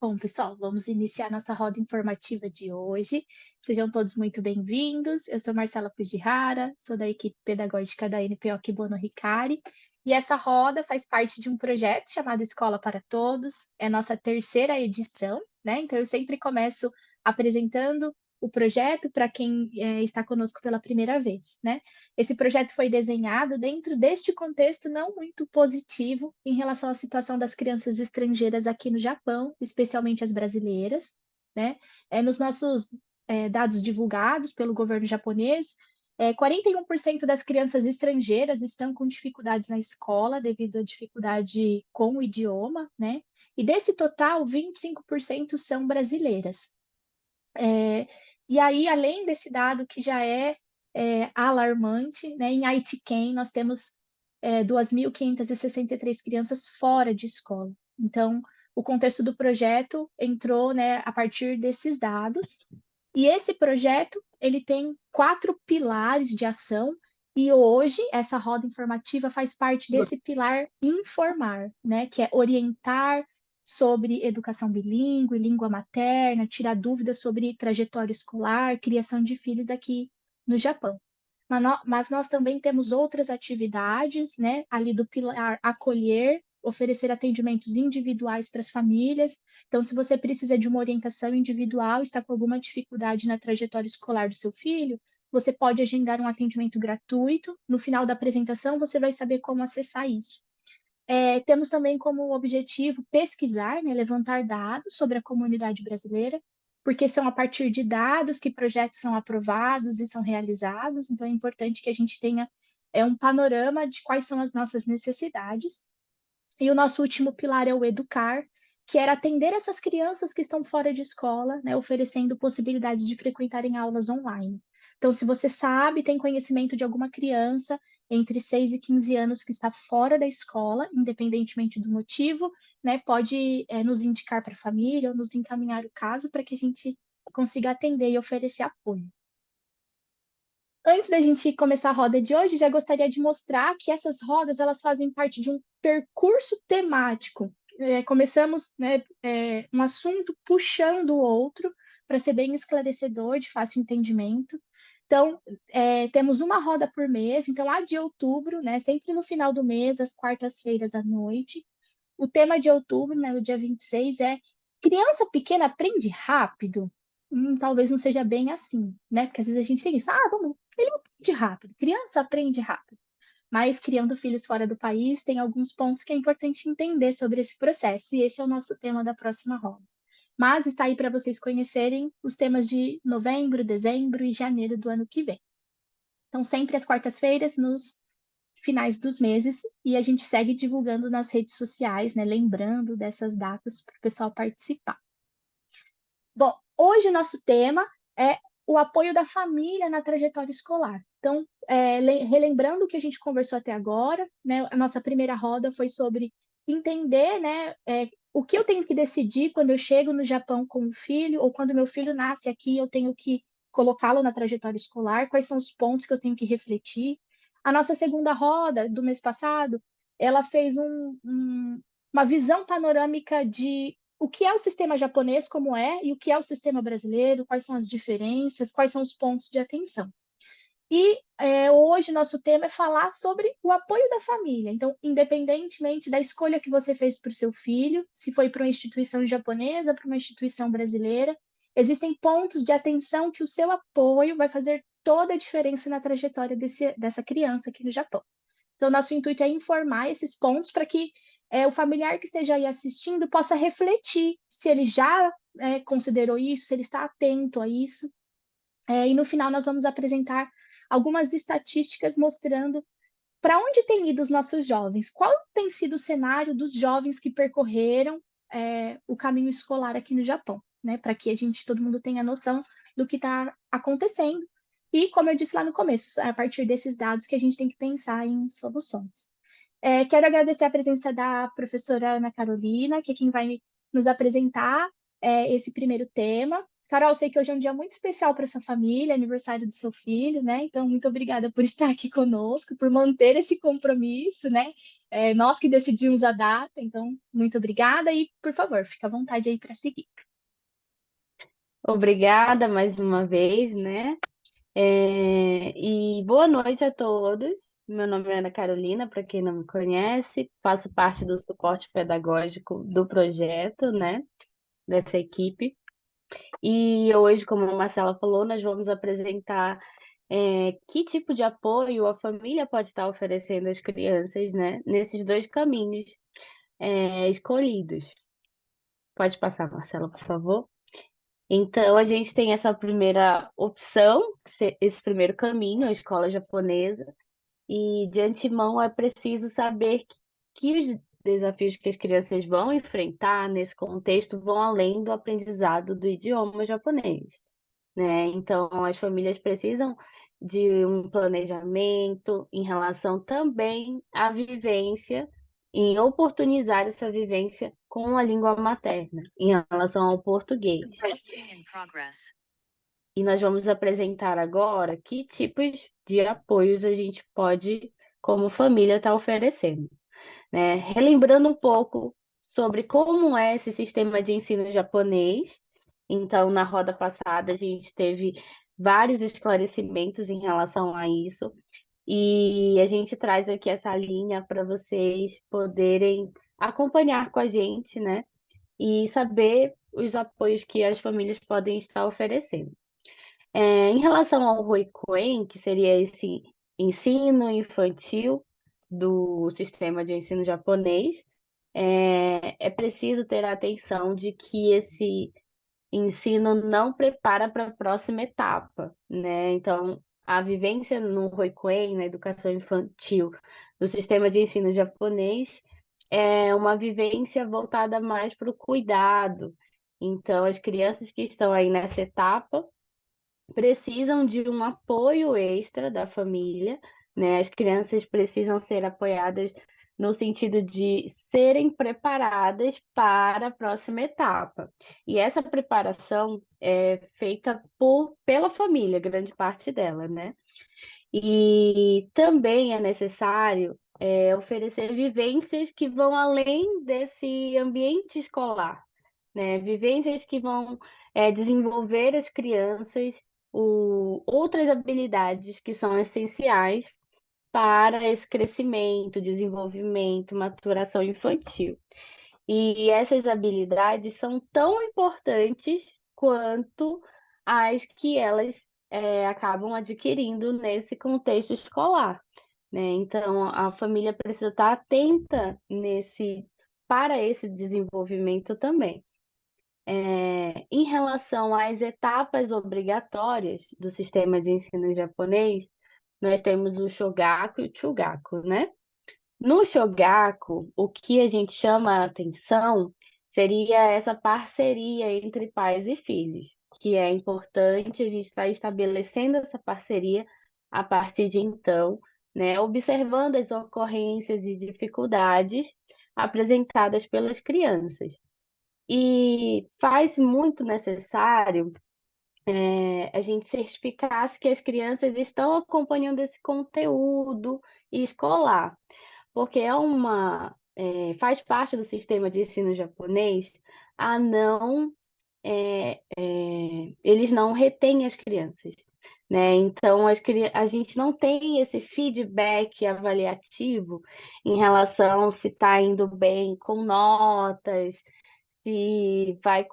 Bom, pessoal, vamos iniciar nossa roda informativa de hoje. Sejam todos muito bem-vindos. Eu sou Marcela Fujihara, sou da equipe pedagógica da NPO Kibono Hikari, e essa roda faz parte de um projeto chamado Escola para Todos. É a nossa terceira edição, né? Então eu sempre começo apresentando o projeto para quem está conosco pela primeira vez, né? Esse projeto foi desenhado dentro deste contexto não muito positivo em relação à situação das crianças estrangeiras aqui no Japão, especialmente as brasileiras, né? Nos nossos dados divulgados pelo governo japonês, 41% das crianças estrangeiras estão com dificuldades na escola devido à dificuldade com o idioma, né? E desse total, 25% são brasileiras. É, e aí, além desse dado que já é alarmante, né, em Aitken nós temos 2.563 crianças fora de escola. Então, o contexto do projeto entrou, né, a partir desses dados, e esse projeto ele tem 4 pilares de ação, e hoje essa roda informativa faz parte desse pilar informar, né, que é orientar sobre educação bilíngue, língua materna, tirar dúvidas sobre trajetória escolar, criação de filhos aqui no Japão. Mas nós também temos outras atividades, né, ali do pilar acolher, oferecer atendimentos individuais para as famílias. Então, se você precisa de uma orientação individual, está com alguma dificuldade na trajetória escolar do seu filho, você pode agendar um atendimento gratuito. No final da apresentação, você vai saber como acessar isso. Temos também como objetivo pesquisar, né, levantar dados sobre a comunidade brasileira, porque são a partir de dados que projetos são aprovados e são realizados, então é importante que a gente tenha um panorama de quais são as nossas necessidades. E o nosso último pilar é o educar, que era atender essas crianças que estão fora de escola, né, oferecendo possibilidades de frequentarem aulas online. Então, se você sabe, tem conhecimento de alguma criança entre 6 e 15 anos que está fora da escola, independentemente do motivo, né, pode nos indicar para a família ou nos encaminhar o caso para que a gente consiga atender e oferecer apoio. Antes da gente começar a roda de hoje, já gostaria de mostrar que essas rodas elas fazem parte de um percurso temático. Começamos, né, um assunto puxando o outro para ser bem esclarecedor, de fácil entendimento. Então, temos uma roda por mês. Então, a de outubro, né, sempre no final do mês, às quartas-feiras à noite. O tema de outubro, né, no dia 26, é criança pequena aprende rápido? Talvez não seja bem assim, né? Porque às vezes a gente tem isso, vamos, ele aprende rápido, criança aprende rápido. Mas criando filhos fora do país, tem alguns pontos que é importante entender sobre esse processo, e esse é o nosso tema da próxima roda. Mas está aí para vocês conhecerem os temas de novembro, dezembro e janeiro do ano que vem. Então, sempre às quartas-feiras, nos finais dos meses, e a gente segue divulgando nas redes sociais, né, lembrando dessas datas para o pessoal participar. Bom, hoje o nosso tema é o apoio da família na trajetória escolar. Então, relembrando o que a gente conversou até agora, né, a nossa primeira roda foi sobre entender, né, o que eu tenho que decidir quando eu chego no Japão com o filho, ou quando meu filho nasce aqui, eu tenho que colocá-lo na trajetória escolar, quais são os pontos que eu tenho que refletir. A nossa segunda roda do mês passado, ela fez uma visão panorâmica de o que é o sistema japonês, como é, e o que é o sistema brasileiro, quais são as diferenças, quais são os pontos de atenção. E hoje nosso tema é falar sobre o apoio da família. Então, independentemente da escolha que você fez para o seu filho, se foi para uma instituição japonesa, para uma instituição brasileira, existem pontos de atenção que o seu apoio vai fazer toda a diferença na trajetória dessa criança aqui no Japão. Então, nosso intuito é informar esses pontos para que o familiar que esteja aí assistindo possa refletir se ele já considerou isso, se ele está atento a isso. E no final nós vamos apresentar algumas estatísticas mostrando para onde têm ido os nossos jovens, qual tem sido o cenário dos jovens que percorreram o caminho escolar aqui no Japão, né? Para que todo mundo tenha noção do que está acontecendo. E, como eu disse lá no começo, é a partir desses dados que a gente tem que pensar em soluções. Quero agradecer a presença da professora Ana Carolina, que é quem vai nos apresentar esse primeiro tema. Carol, sei que hoje é um dia muito especial para sua família, aniversário do seu filho, né? Então, muito obrigada por estar aqui conosco, por manter esse compromisso, né? Nós que decidimos a data, então, muito obrigada e, por favor, fique à vontade aí para seguir. Obrigada mais uma vez, né? E boa noite a todos. Meu nome é Ana Carolina, para quem não me conhece, faço parte do suporte pedagógico do projeto, né? Dessa equipe. E hoje, como a Marcela falou, nós vamos apresentar que tipo de apoio a família pode estar oferecendo às crianças, né? Nesses dois caminhos escolhidos. Pode passar, Marcela, por favor. Então, a gente tem essa primeira opção, esse primeiro caminho, a escola japonesa, e de antemão é preciso saber que os desafios que as crianças vão enfrentar nesse contexto vão além do aprendizado do idioma japonês, né? Então, as famílias precisam de um planejamento em relação também à vivência, em oportunizar essa vivência com a língua materna, em relação ao português. E nós vamos apresentar agora que tipos de apoios a gente pode, como família, estar oferecendo, né? Relembrando um pouco sobre como é esse sistema de ensino japonês. Então, na roda passada, a gente teve vários esclarecimentos em relação a isso, e a gente traz aqui essa linha para vocês poderem acompanhar com a gente, né? E saber os apoios que as famílias podem estar oferecendo. Em relação ao Roikuen, que seria esse ensino infantil do sistema de ensino japonês, é preciso ter a atenção de que esse ensino não prepara para a próxima etapa, né? Então, a vivência no Roikuen, na educação infantil, do sistema de ensino japonês, é uma vivência voltada mais para o cuidado. Então, as crianças que estão aí nessa etapa precisam de um apoio extra da família, né? As crianças precisam ser apoiadas no sentido de serem preparadas para a próxima etapa. E essa preparação é feita pela família, grande parte dela, né? E também é necessário oferecer vivências que vão além desse ambiente escolar, né? Vivências que vão desenvolver as crianças outras habilidades que são essenciais para esse crescimento, desenvolvimento, maturação infantil. E essas habilidades são tão importantes quanto as que elas acabam adquirindo nesse contexto escolar, né? Então, a família precisa estar atenta para esse desenvolvimento também. Em relação às etapas obrigatórias do sistema de ensino japonês, nós temos o Shogaku e o Chugaku, né? No Shogaku, o que a gente chama a atenção seria essa parceria entre pais e filhos, que é importante a gente estar estabelecendo essa parceria a partir de então, né? Observando as ocorrências e dificuldades apresentadas pelas crianças. E faz muito necessário a gente certificar que as crianças estão acompanhando esse conteúdo escolar, porque faz parte do sistema de ensino japonês a não eles não retêm as crianças, né? Então a gente não tem esse feedback avaliativo em relação se está indo bem com notas, se vai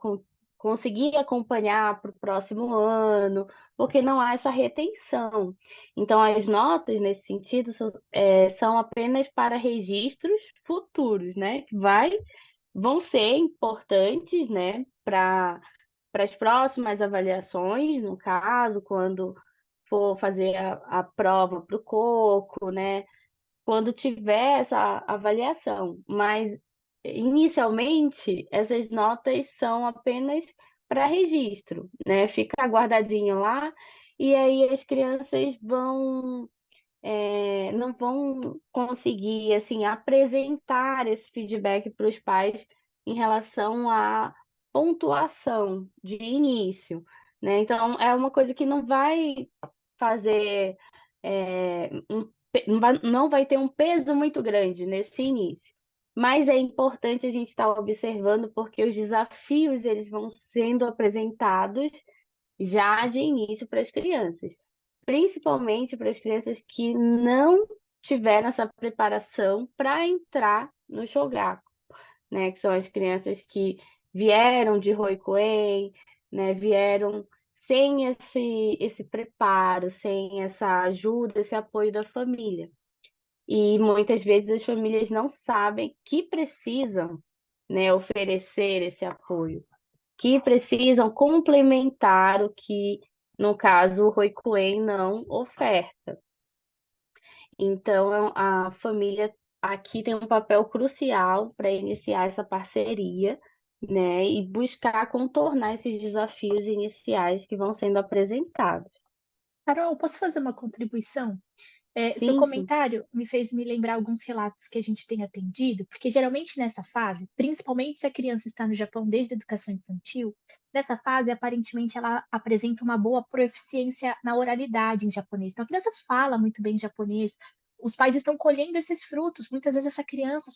conseguir acompanhar para o próximo ano, porque não há essa retenção. Então, as notas, nesse sentido, são apenas para registros futuros, né? Vão ser importantes, né, para as próximas avaliações, no caso, quando for fazer a prova para o coco, né? Quando tiver essa avaliação, mas inicialmente essas notas são apenas para registro, né? Fica guardadinho lá e aí as crianças não vão conseguir assim apresentar esse feedback para os pais em relação a pontuação de início, né? Então, é uma coisa que não vai fazer, não vai ter um peso muito grande nesse início. Mas é importante a gente estar observando porque os desafios eles vão sendo apresentados já de início para as crianças, principalmente para as crianças que não tiveram essa preparação para entrar no Shogaku, né? Que são as crianças que vieram de Roikuen, né? Vieram sem esse preparo, sem essa ajuda, esse apoio da família. E muitas vezes as famílias não sabem que precisam, né, oferecer esse apoio, que precisam complementar o que, no caso, o Roikuen não oferta. Então, a família aqui tem um papel crucial para iniciar essa parceria, né, e buscar contornar esses desafios iniciais que vão sendo apresentados. Carol, posso fazer uma contribuição? Seu Sim, sim. comentário me fez me lembrar alguns relatos que a gente tem atendido, porque geralmente nessa fase, principalmente se a criança está no Japão desde a educação infantil, nessa fase, aparentemente, ela apresenta uma boa proficiência na oralidade em japonês. Então, a criança fala muito bem japonês, os pais estão colhendo esses frutos. Muitas vezes essa criança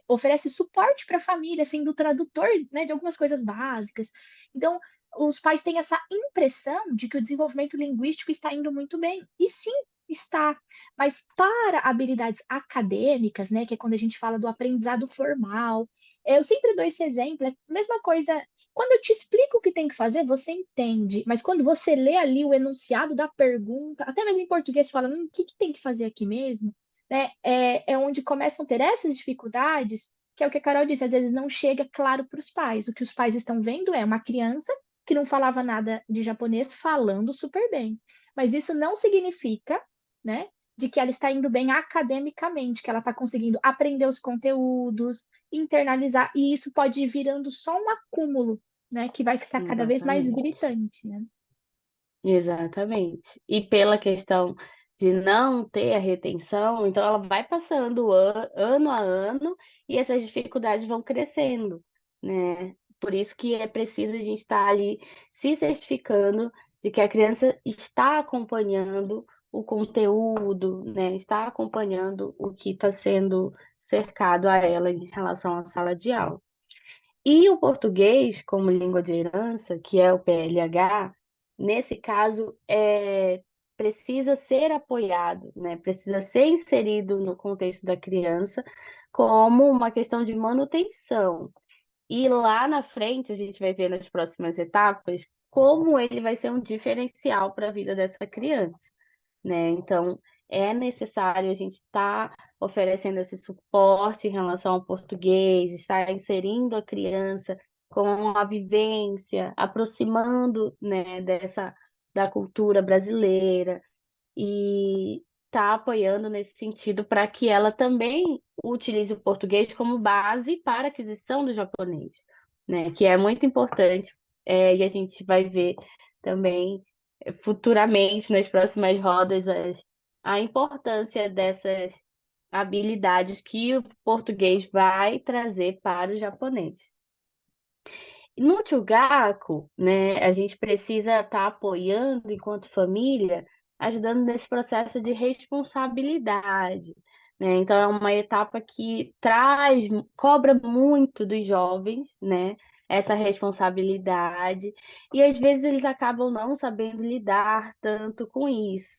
oferece suporte para a família, sendo tradutor, né, de algumas coisas básicas. Então, os pais têm essa impressão de que o desenvolvimento linguístico está indo muito bem. E sim, está. Mas para habilidades acadêmicas, né, que é quando a gente fala do aprendizado formal, eu sempre dou esse exemplo, é a mesma coisa. Quando eu te explico o que tem que fazer, você entende. Mas quando você lê ali o enunciado da pergunta, até mesmo em português, você fala, o que tem que fazer aqui mesmo? Né? É onde começam a ter essas dificuldades, que é o que a Carol disse, às vezes não chega claro para os pais. O que os pais estão vendo é uma criança que não falava nada de japonês falando super bem. Mas isso não significa, né, de que ela está indo bem academicamente, que ela está conseguindo aprender os conteúdos, internalizar, e isso pode ir virando só um acúmulo, né, que vai ficar cada vez mais Exatamente. gritante, né? Exatamente. E pela questão de não ter a retenção, então ela vai passando ano a ano e essas dificuldades vão crescendo, né? Por isso que é preciso a gente estar ali se certificando de que a criança está acompanhando o conteúdo, né? Está acompanhando o que está sendo cercado a ela em relação à sala de aula. E o português, como língua de herança, que é o PLH, nesse caso, precisa ser apoiado, né? Precisa ser inserido no contexto da criança como uma questão de manutenção. E lá na frente, a gente vai ver nas próximas etapas como ele vai ser um diferencial para a vida dessa criança, né? Então, é necessário a gente estar oferecendo esse suporte em relação ao português, estar inserindo a criança com a vivência, aproximando, né, da cultura brasileira e estar apoiando nesse sentido para que ela também utilize o português como base para a aquisição do japonês, né? Que é muito importante, e a gente vai ver também futuramente nas próximas rodas a importância dessas habilidades que o português vai trazer para o japonês. No Tchugaku, né, a gente precisa estar apoiando, enquanto família, ajudando nesse processo de responsabilidade, né? Então, é uma etapa que cobra muito dos jovens, né, essa responsabilidade, e às vezes eles acabam não sabendo lidar tanto com isso,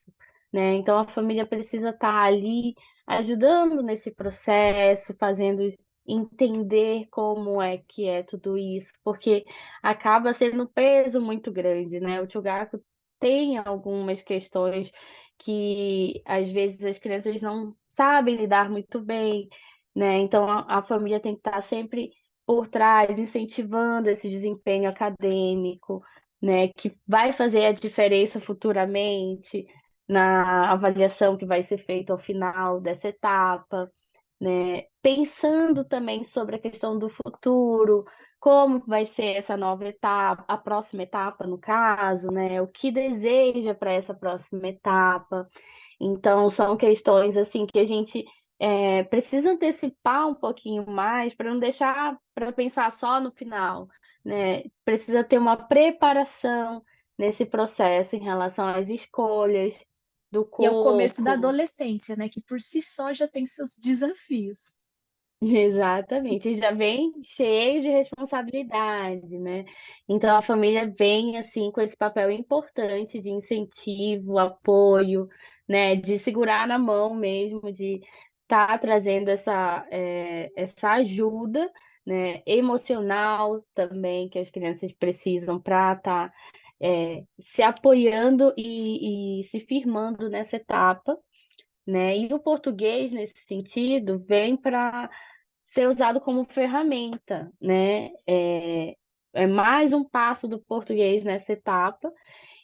né? Então, a família precisa estar ali ajudando nesse processo, fazendo entender como é que é tudo isso, porque acaba sendo um peso muito grande, né? O Tchugaku tem algumas questões que às vezes as crianças não sabem lidar muito bem, né? Então a família tem que estar sempre por trás, incentivando esse desempenho acadêmico, né? Que vai fazer a diferença futuramente na avaliação que vai ser feita ao final dessa etapa, né? Pensando também sobre a questão do futuro, como vai ser essa nova etapa, a próxima etapa, no caso, né? O que deseja para essa próxima etapa. Então, são questões assim que a gente precisa antecipar um pouquinho mais para não deixar para pensar só no final, né? Precisa ter uma preparação nesse processo em relação às escolhas do E é o começo da corpo. adolescência, né? Que por si só já tem seus desafios. Exatamente, já vem cheio de responsabilidade, né? Então a família vem assim com esse papel importante de incentivo, apoio, né? De segurar na mão mesmo, de estar trazendo essa ajuda, né? Emocional também que as crianças precisam para estar se apoiando e se firmando nessa etapa, né? E o português, nesse sentido, vem para ser usado como ferramenta, né? É mais um passo do português nessa etapa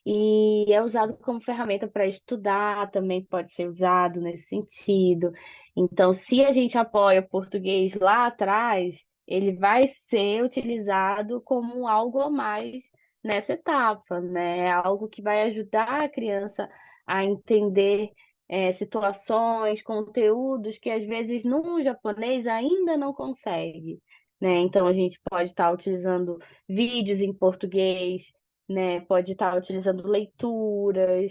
e é usado como ferramenta para estudar, também pode ser usado nesse sentido. Então, se a gente apoia o português lá atrás, ele vai ser utilizado como algo a mais nessa etapa, né? É algo que vai ajudar a criança a entender situações, conteúdos que às vezes no japonês ainda não consegue, né? Então, a gente pode estar utilizando vídeos em português, né? Pode estar utilizando leituras.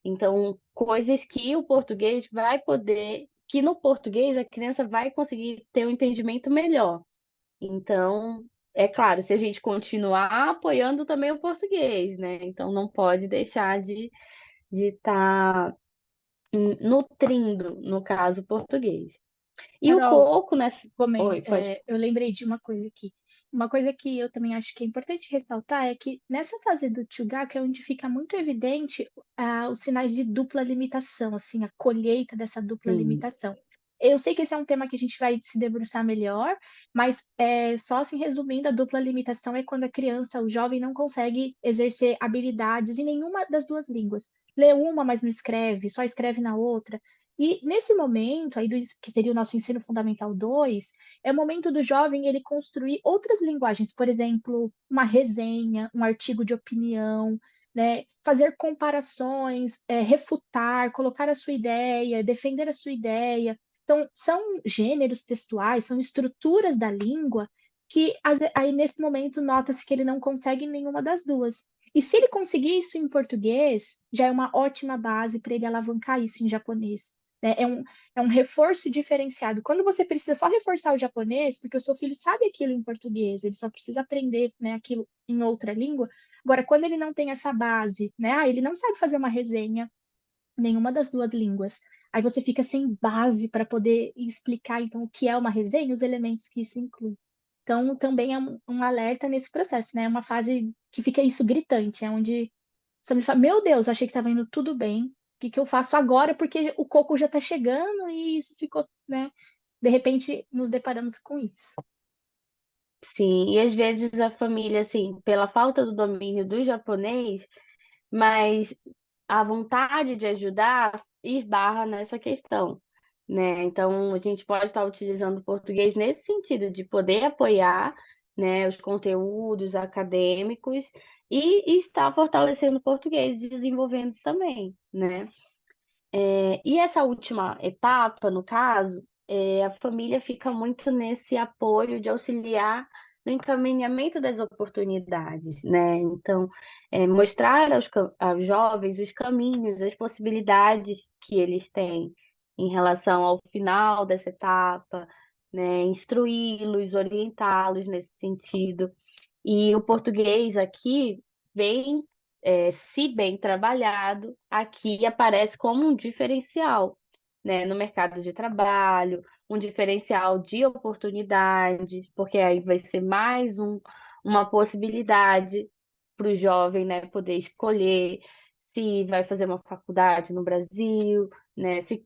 Então, coisas que o português vai poder, que no português a criança vai conseguir ter um entendimento melhor. Então, é claro, se a gente continuar apoiando também o português, né? Então, não pode deixar de estar nutrindo, no caso, o português. E o Carol, coco nessa. Oi, pode. eu lembrei de uma coisa aqui. Uma coisa que eu também acho que é importante ressaltar é que nessa fase do Tchugaku é onde fica muito evidente os sinais de dupla limitação, assim, a colheita dessa dupla Sim, limitação. Eu sei que esse é um tema que a gente vai se debruçar melhor, mas só assim resumindo, a dupla limitação é quando a criança, o jovem, não consegue exercer habilidades em nenhuma das duas línguas. Lê uma, mas não escreve, só escreve na outra. E nesse momento, aí que seria o nosso ensino fundamental 2, é o momento do jovem ele construir outras linguagens, por exemplo, uma resenha, um artigo de opinião, né? Fazer comparações, refutar, colocar a sua ideia, defender a sua ideia. Então, são gêneros textuais, são estruturas da língua que aí nesse momento nota-se que ele não consegue nenhuma das duas. E se ele conseguir isso em português, já é uma ótima base para ele alavancar isso em japonês, né? É um reforço diferenciado. Quando você precisa só reforçar o japonês, porque o seu filho sabe aquilo em português, ele só precisa aprender, né, aquilo em outra língua. Agora, quando ele não tem essa base, né, ele não sabe fazer uma resenha em nenhuma das duas línguas. Aí você fica sem base para poder explicar, então, o que é uma resenha e os elementos que isso inclui. Então, também é um alerta nesse processo, né? É uma fase que fica isso gritante, é onde você me fala, meu Deus, achei que estava indo tudo bem. O que que eu faço agora? Porque o coco já está chegando e isso ficou, né? De repente, nos deparamos com isso. sim. E às vezes a família, assim, pela falta do domínio do japonês, mas a vontade de ajudar esbarra nessa questão, né? Então, a gente pode estar utilizando o português nesse sentido, de poder apoiar, né, os conteúdos acadêmicos e estar fortalecendo o português, desenvolvendo também, né? E essa última etapa, no caso, a família fica muito nesse apoio de auxiliar no encaminhamento das oportunidades, né? Então, mostrar aos jovens os caminhos, as possibilidades que eles têm em relação ao final dessa etapa, né? Instruí-los, orientá-los nesse sentido. E o português aqui vem, se bem trabalhado, aqui aparece como um diferencial, né, no mercado de trabalho, um diferencial de oportunidades, porque aí vai ser mais uma possibilidade para o jovem, né, poder escolher se vai fazer uma faculdade no Brasil, né, se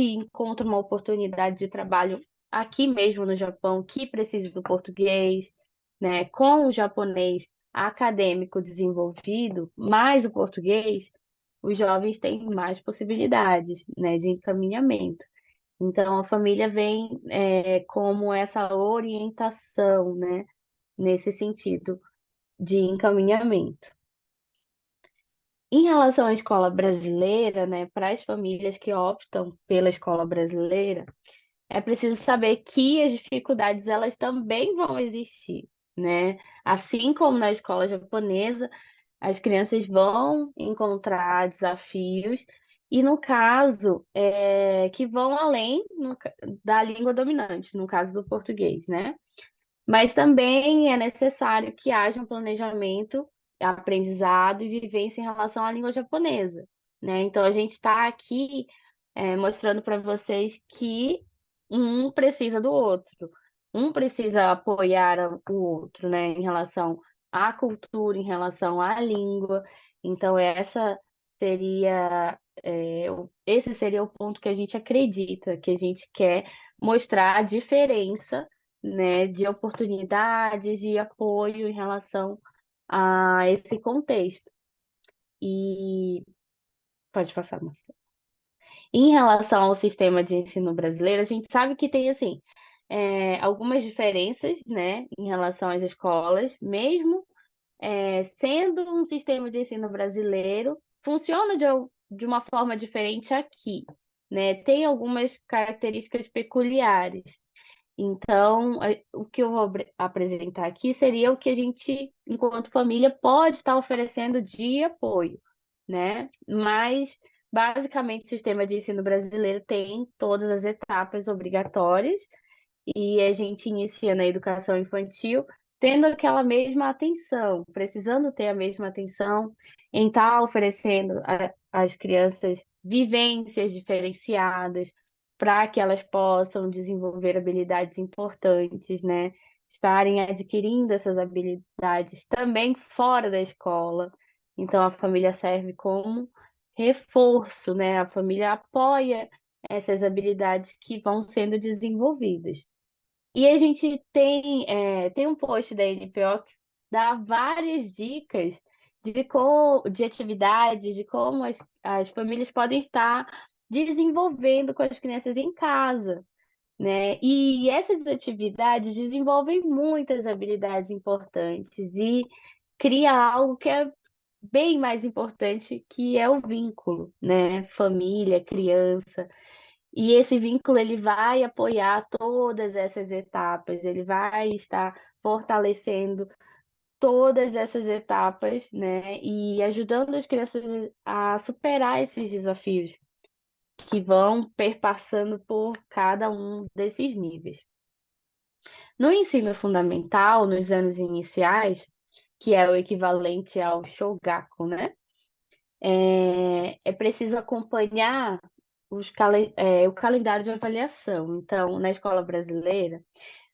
encontra uma oportunidade de trabalho aqui mesmo no Japão que precisa do português, né, com o japonês acadêmico desenvolvido, mais o português, os jovens têm mais possibilidades, né, de encaminhamento. Então, a família vem, como essa orientação, né, nesse sentido de encaminhamento. Em relação à escola brasileira, né, para as famílias que optam pela escola brasileira, é preciso saber que as dificuldades elas também vão existir, né? Assim como na escola japonesa, as crianças vão encontrar desafios, e no caso, que vão além da língua dominante, no caso do português, né? Mas também é necessário que haja um planejamento, aprendizado e vivência em relação à língua japonesa, né? Então, a gente está aqui, mostrando para vocês que um precisa do outro, um precisa apoiar o outro, né? Em relação à cultura, em relação à língua. Então, esse seria o ponto que a gente acredita, que a gente quer mostrar a diferença, né, de oportunidades, de apoio em relação a esse contexto. E pode passar, Marcia. Em relação ao sistema de ensino brasileiro, a gente sabe que tem assim algumas diferenças, né, em relação às escolas, mesmo sendo um sistema de ensino brasileiro, funciona de uma forma diferente aqui, né? Tem algumas características peculiares. Então, o que eu vou apresentar aqui seria o que a gente, enquanto família, pode estar oferecendo de apoio, né? Mas, basicamente, o sistema de ensino brasileiro tem todas as etapas obrigatórias, e a gente inicia na educação infantil tendo aquela mesma atenção, precisando ter a mesma atenção em estar oferecendo às crianças vivências diferenciadas para que elas possam desenvolver habilidades importantes, né? Estarem adquirindo essas habilidades também fora da escola. Então, a família serve como reforço, né? A família apoia essas habilidades que vão sendo desenvolvidas. E a gente tem um post da NPO que dá várias dicas de atividades, de como as famílias podem estar desenvolvendo com as crianças em casa, né? E essas atividades desenvolvem muitas habilidades importantes e cria algo que é bem mais importante, que é o vínculo, né? Família, criança. E esse vínculo ele vai apoiar todas essas etapas, ele vai estar fortalecendo todas essas etapas, né? E ajudando as crianças a superar esses desafios que vão perpassando por cada um desses níveis. No ensino fundamental, nos anos iniciais, que é o equivalente ao Shogaku, né? É preciso acompanhar o calendário de avaliação. Então, na escola brasileira,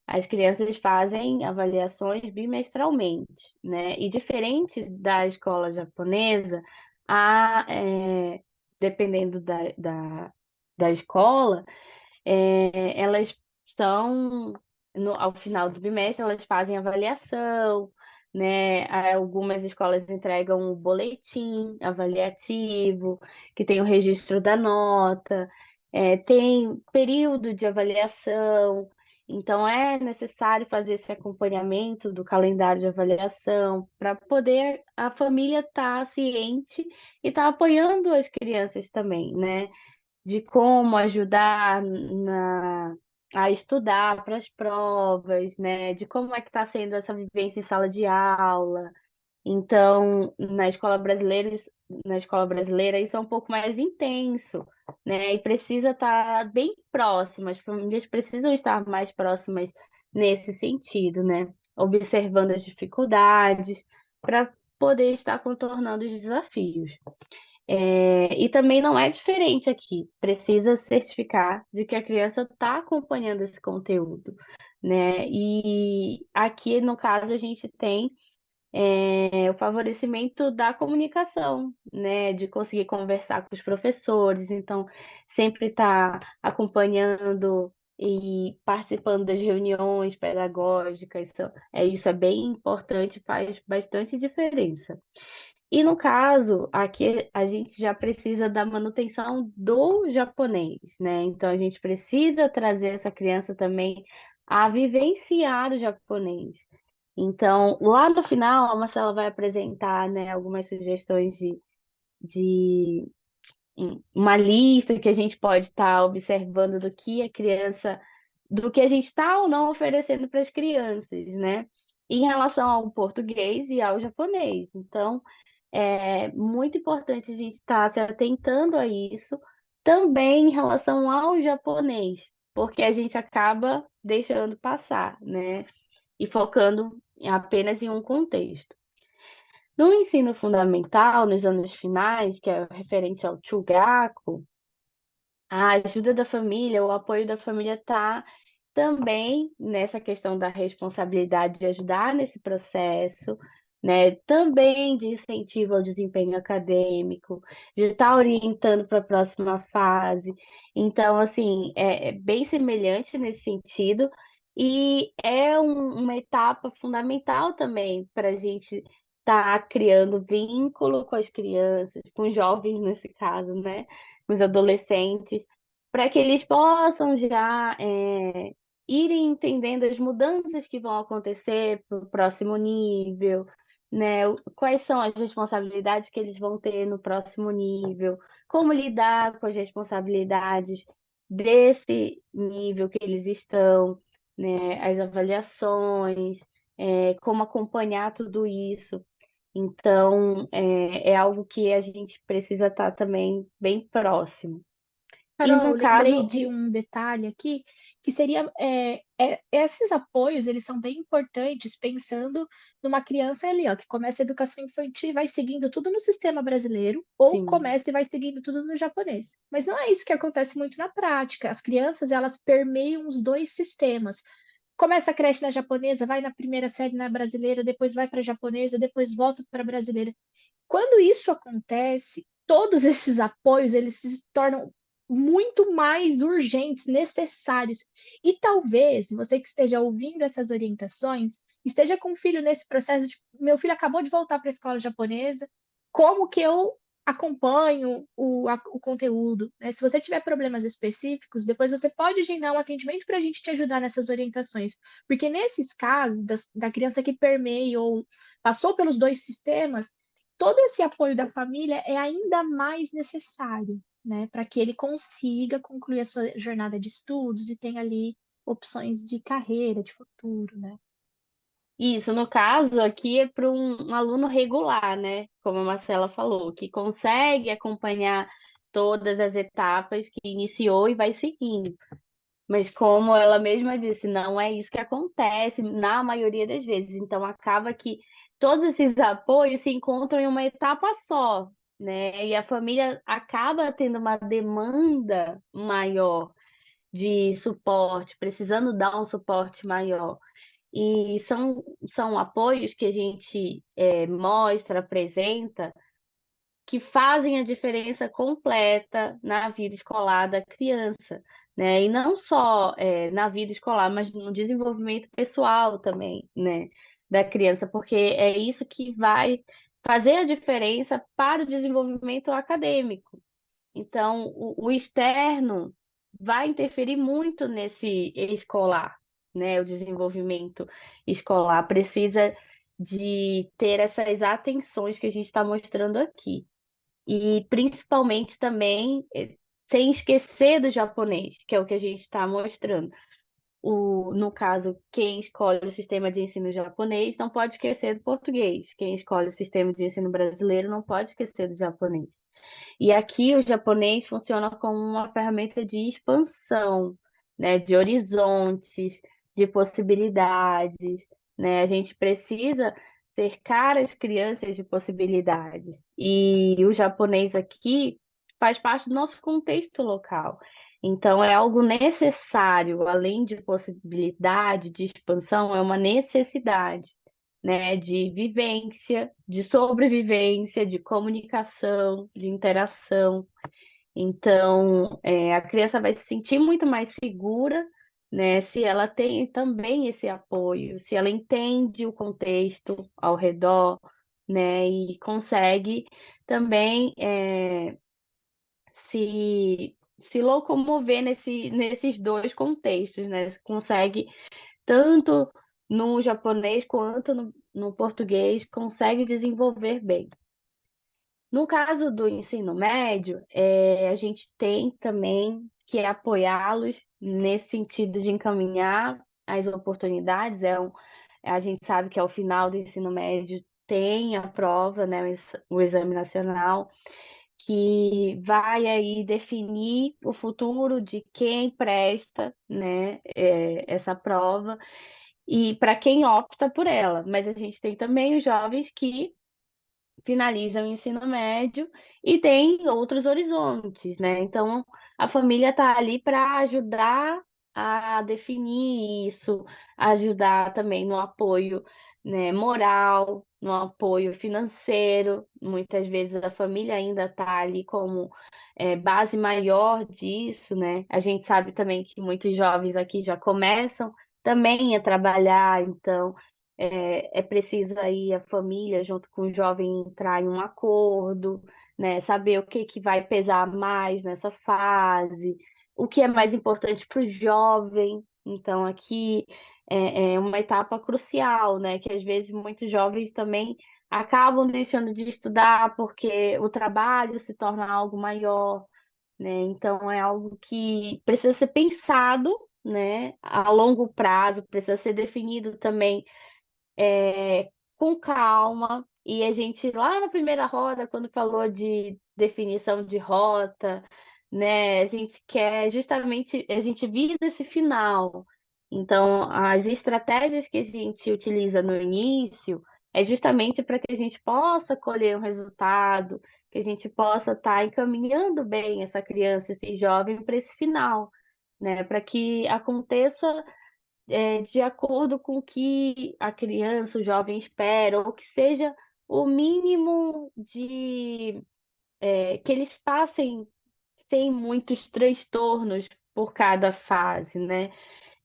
as crianças fazem avaliações bimestralmente, né? E diferente da escola japonesa, há, dependendo da escola, elas são, ao final do bimestre, elas fazem avaliação, né? Algumas escolas entregam um boletim avaliativo, que tem o registro da nota, tem período de avaliação, então é necessário fazer esse acompanhamento do calendário de avaliação para poder a família estar ciente e estar apoiando as crianças também, né? De como ajudar a estudar para as provas, né? De como é que está sendo essa vivência em sala de aula. Então, na escola brasileira isso é um pouco mais intenso, né? E precisa estar bem próximo, as famílias precisam estar mais próximas nesse sentido, né? Observando as dificuldades para poder estar contornando os desafios. E também não é diferente aqui. Precisa certificar de que a criança está acompanhando esse conteúdo, né? E aqui, no caso, a gente tem o favorecimento da comunicação, né? De conseguir conversar com os professores. Então, sempre estar acompanhando e participando das reuniões pedagógicas. Isso é bem importante, faz bastante diferença. E no caso, aqui a gente já precisa da manutenção do japonês, né? Então a gente precisa trazer essa criança também a vivenciar o japonês. Então, lá no final, a Marcela vai apresentar, né, algumas sugestões de uma lista que a gente pode estar observando do que a criança, do que a gente está ou não oferecendo para as crianças, né? em relação ao português e ao japonês. Então, é muito importante a gente estar se atentando a isso também em relação ao japonês, porque a gente acaba deixando passar, né? E focando apenas em um contexto. No ensino fundamental, nos anos finais, que é referente ao Chugaku, a ajuda da família, o apoio da família está também nessa questão da responsabilidade de ajudar nesse processo, né? Também de incentivo ao desempenho acadêmico, de estar orientando para a próxima fase. Então, assim, é bem semelhante nesse sentido, e é uma etapa fundamental também para a gente estar criando vínculo com as crianças, com os jovens nesse caso, né? Com os adolescentes, para que eles possam já irem entendendo as mudanças que vão acontecer para o próximo nível, né? Quais são as responsabilidades que eles vão ter no próximo nível, como lidar com as responsabilidades desse nível que eles estão, né? As avaliações, como acompanhar tudo isso. Então, é algo que a gente precisa estar também bem próximo. E Carol, eu no lembrei caso, de um detalhe aqui, que seria, esses apoios, eles são bem importantes, pensando numa criança ali, ó, que começa a educação infantil e vai seguindo tudo no sistema brasileiro, ou sim, começa e vai seguindo tudo no japonês. Mas não é isso que acontece muito na prática. As crianças, elas permeiam os dois sistemas. Começa a creche na japonesa, vai na primeira série na brasileira, depois vai para a japonesa, depois volta para a brasileira. Quando isso acontece, todos esses apoios eles se tornam muito mais urgentes, necessários. E talvez você que esteja ouvindo essas orientações, esteja com o filho nesse processo de meu filho acabou de voltar para a escola japonesa, como que eu acompanho o conteúdo, né? Se você tiver problemas específicos, depois você pode agendar um atendimento para a gente te ajudar nessas orientações. Porque nesses casos, da criança que permeia ou passou pelos dois sistemas, todo esse apoio da família é ainda mais necessário, né, para que ele consiga concluir a sua jornada de estudos e tenha ali opções de carreira, de futuro, né? isso, no caso aqui é para um aluno regular, né? Como a Marcela falou, que consegue acompanhar todas as etapas que iniciou e vai seguindo. Mas como ela mesma disse, não é isso que acontece na maioria das vezes. Então acaba que todos esses apoios se encontram em uma etapa só, né? E a família acaba tendo uma demanda maior de suporte, precisando dar um suporte maior. E são apoios que a gente mostra, apresenta, que fazem a diferença completa na vida escolar da criança, né? E não só na vida escolar, mas no desenvolvimento pessoal também, né? Da criança, porque é isso que vai fazer a diferença para o desenvolvimento acadêmico. Então, o externo vai interferir muito nesse escolar, né? O desenvolvimento escolar precisa de ter essas atenções que a gente está mostrando aqui. E principalmente também, sem esquecer do japonês, que é o que a gente está mostrando. No caso, quem escolhe o sistema de ensino japonês não pode esquecer do português. Quem escolhe o sistema de ensino brasileiro não pode esquecer do japonês. E aqui o japonês funciona como uma ferramenta de expansão, né, de horizontes, de possibilidades, né? A gente precisa cercar as crianças de possibilidades. E o japonês aqui faz parte do nosso contexto local. Então, é algo necessário, além de possibilidade, de expansão, é uma necessidade, né, de vivência, de sobrevivência, de comunicação, de interação. Então, a criança vai se sentir muito mais segura, né, se ela tem também esse apoio, se ela entende o contexto ao redor, né, e consegue também se locomover nesses dois contextos, né? Consegue tanto no japonês quanto no português, consegue desenvolver bem. No caso do ensino médio, a gente tem também que apoiá-los nesse sentido de encaminhar as oportunidades. A gente sabe que ao final do ensino médio tem a prova, né, o exame nacional, que vai aí definir o futuro de quem presta, né, essa prova e para quem opta por ela. Mas a gente tem também os jovens que finalizam o ensino médio e tem outros horizontes, né? Então, a família está ali para ajudar a definir isso, ajudar também no apoio, né, moral, no apoio financeiro. Muitas vezes a família ainda está ali como base maior disso, né? A gente sabe também que muitos jovens aqui já começam também a trabalhar, então é preciso aí a família, junto com o jovem, entrar em um acordo, né? Saber o que que vai pesar mais nessa fase, o que é mais importante para o jovem. Então, aqui é uma etapa crucial, né? Que às vezes muitos jovens também acabam deixando de estudar porque o trabalho se torna algo maior, né? Então, é algo que precisa ser pensado, né? A longo prazo, precisa ser definido também com calma. E a gente, lá na primeira roda, quando falou de definição de rota, né, a gente quer justamente, a gente visa esse final. Então, as estratégias que a gente utiliza no início é justamente para que a gente possa colher um resultado, que a gente possa estar encaminhando bem essa criança, esse jovem para esse final, né, para que aconteça de acordo com o que a criança, o jovem espera, ou que seja o mínimo de que eles passem sem muitos transtornos por cada fase, né?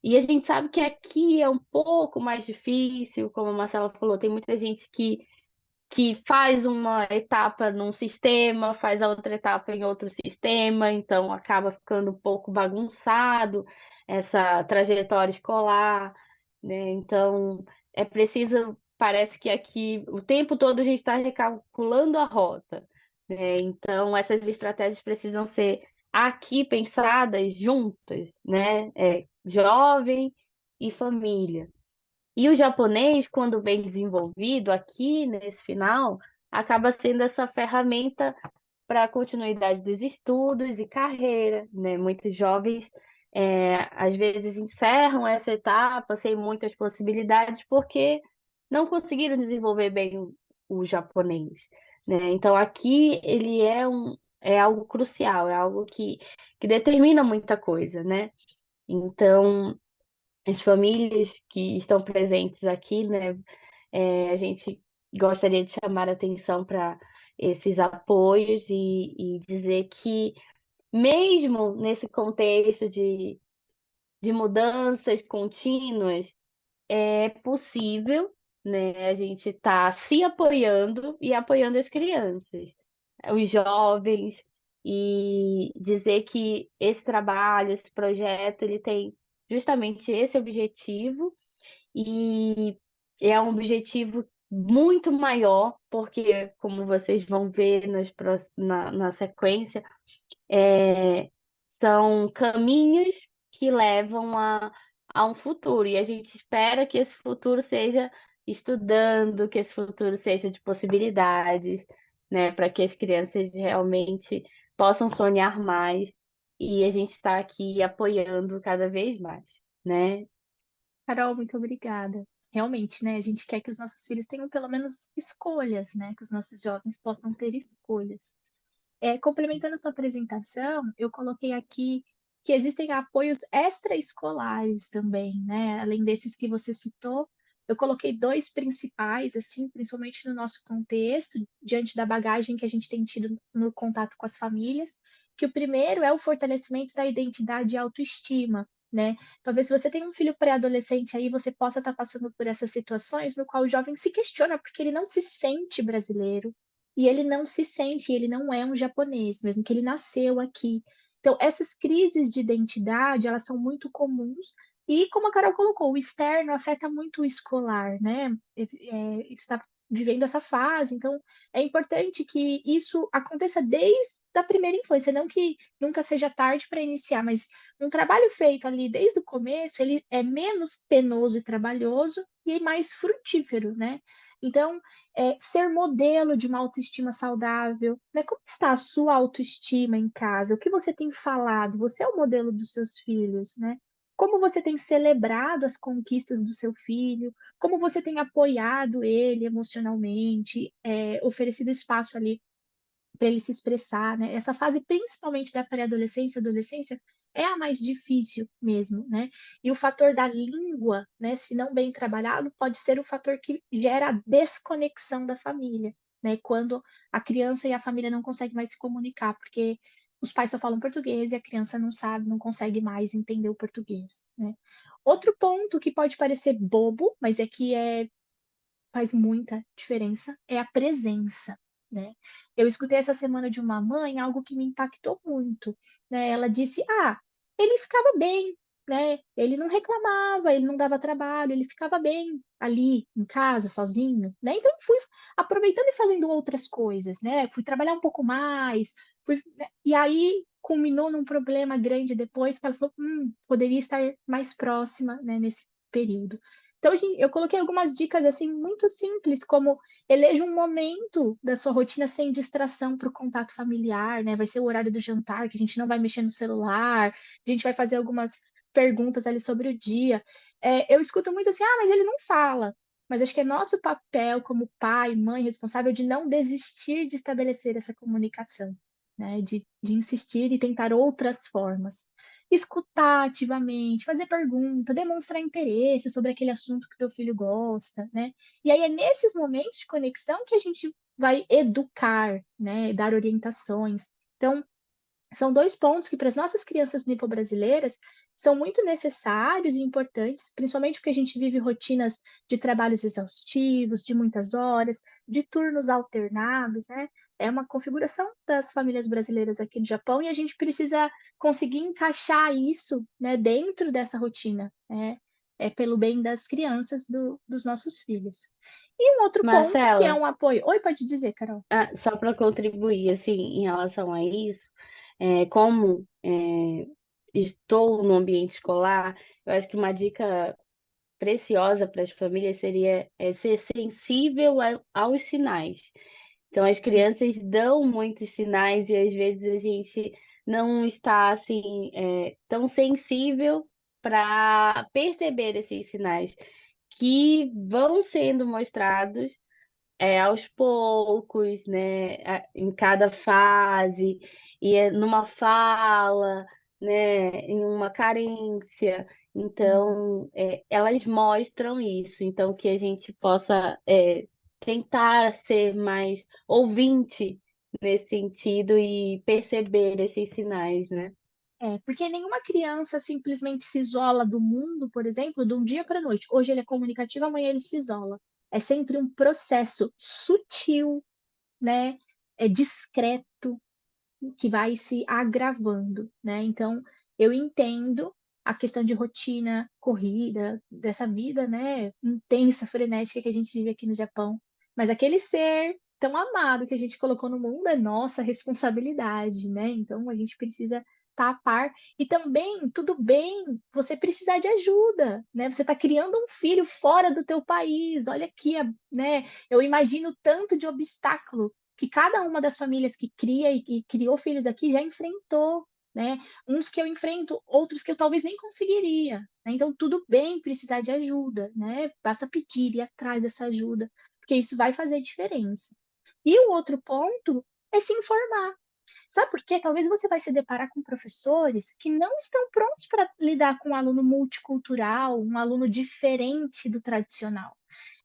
E a gente sabe que aqui é um pouco mais difícil, como a Marcela falou, tem muita gente que faz uma etapa num sistema, faz a outra etapa em outro sistema, então acaba ficando um pouco bagunçado essa trajetória escolar, né? Então é preciso, parece que aqui o tempo todo a gente está recalculando a rota, né? Então essas estratégias precisam ser aqui pensadas juntas, né? Jovem e família. E o japonês, quando bem desenvolvido aqui nesse final, acaba sendo essa ferramenta para a continuidade dos estudos e carreira, né? Muitos jovens às vezes encerram essa etapa sem muitas possibilidades porque não conseguiram desenvolver bem o japonês, né? Então aqui ele é algo crucial, é algo que determina muita coisa, né? Então as famílias que estão presentes aqui, né? A gente gostaria de chamar a atenção para esses apoios e dizer que, mesmo nesse contexto de mudanças contínuas, é possível, né, a gente estar se apoiando e apoiando as crianças, os jovens, e dizer que esse trabalho, esse projeto, ele tem justamente esse objetivo e é um objetivo muito maior, porque, como vocês vão ver na sequência, são caminhos que levam a um futuro, e a gente espera que esse futuro seja estudando, que esse futuro seja de possibilidades, né, para que as crianças realmente possam sonhar mais, e a gente está aqui apoiando cada vez mais, né? Carol, muito obrigada. Realmente, né? A gente quer que os nossos filhos tenham pelo menos escolhas, né? Que os nossos jovens possam ter escolhas. Complementando a sua apresentação, eu coloquei aqui que existem apoios extraescolares também, né? Além desses que você citou, eu coloquei dois principais, assim, principalmente no nosso contexto, diante da bagagem que a gente tem tido no contato com as famílias, que o primeiro é o fortalecimento da identidade e autoestima, né? Talvez se você tem um filho pré-adolescente aí, você possa estar passando por essas situações no qual o jovem se questiona porque ele não se sente brasileiro, e ele não se sente, ele não é um japonês, mesmo que ele nasceu aqui. Então, essas crises de identidade, elas são muito comuns. E, como a Carol colocou, o externo afeta muito o escolar, né? Ele está vivendo essa fase. Então, é importante que isso aconteça desde a primeira infância, não que nunca seja tarde para iniciar, mas um trabalho feito ali desde o começo, ele é menos penoso e trabalhoso e mais frutífero, né? Então, ser modelo de uma autoestima saudável, né? Como está a sua autoestima em casa? O que você tem falado? Você é o modelo dos seus filhos, né? Como você tem celebrado as conquistas do seu filho? Como você tem apoiado ele emocionalmente, oferecido espaço ali para ele se expressar, né? Essa fase, principalmente da pré-adolescência, adolescência, é a mais difícil mesmo, né? E o fator da língua, né, se não bem trabalhado, pode ser o fator que gera a desconexão da família, né? Quando a criança e a família não conseguem mais se comunicar, porque os pais só falam português e a criança não sabe, não consegue mais entender o português, né? Outro ponto que pode parecer bobo, mas é que faz muita diferença, é a presença, né. Eu escutei essa semana de uma mãe algo que me impactou muito, né, ela disse: "Ah, ele ficava bem, né, ele não reclamava, ele não dava trabalho, ele ficava bem ali em casa sozinho, né, então fui aproveitando e fazendo outras coisas, né, fui trabalhar um pouco mais, fui", né, e aí culminou num problema grande depois que ela falou: poderia estar mais próxima, né, nesse período". Então, eu coloquei algumas dicas assim muito simples, como eleja um momento da sua rotina sem distração para o contato familiar, né? Vai ser o horário do jantar, que a gente não vai mexer no celular, a gente vai fazer algumas perguntas ali sobre o dia. Eu escuto muito assim, ah, mas ele não fala. Mas acho que é nosso papel como pai, mãe, responsável de não desistir de estabelecer essa comunicação, né? De insistir e tentar outras formas. Escutar ativamente, fazer pergunta, demonstrar interesse sobre aquele assunto que teu filho gosta, né. E aí é nesses momentos de conexão que a gente vai educar, né, dar orientações. Então, são 2 pontos que para as nossas crianças nipo-brasileiras são muito necessários e importantes, principalmente porque a gente vive rotinas de trabalhos exaustivos, de muitas horas, de turnos alternados, né. É uma configuração das famílias brasileiras aqui no Japão e a gente precisa conseguir encaixar isso, né, dentro dessa rotina, né, pelo bem das crianças dos nossos filhos. E um outro ponto que é Marcela, um apoio. Oi, pode dizer, Carol. só para contribuir assim em relação a isso, como estou no ambiente escolar, eu acho que uma dica preciosa para as famílias seria ser sensível aos sinais. Então, as crianças dão muitos sinais e às vezes a gente não está assim tão sensível para perceber esses sinais que vão sendo mostrados aos poucos, né, em cada fase, e numa fala, né, em uma carência. Então, elas mostram isso. Então, que a gente possa tentar ser mais ouvinte nesse sentido e perceber esses sinais, né? Porque nenhuma criança simplesmente se isola do mundo, por exemplo, de um dia para a noite. Hoje ele é comunicativo, amanhã ele se isola. É sempre um processo sutil, né? É discreto, que vai se agravando, né? Então, eu entendo a questão de rotina, corrida, dessa vida, né, intensa, frenética que a gente vive aqui no Japão. Mas aquele ser tão amado que a gente colocou no mundo é nossa responsabilidade, né? Então, a gente precisa estar a par. E também, tudo bem você precisar de ajuda, né? Você está criando um filho fora do teu país. Olha aqui, né? Eu imagino o tanto de obstáculo que cada uma das famílias que cria e criou filhos aqui já enfrentou, né? Uns que eu enfrento, outros que eu talvez nem conseguiria, né? Então, tudo bem precisar de ajuda, né? Basta pedir, ir atrás dessa ajuda, porque isso vai fazer diferença. E o outro ponto é se informar. Sabe por quê? Talvez você vai se deparar com professores que não estão prontos para lidar com um aluno multicultural, um aluno diferente do tradicional.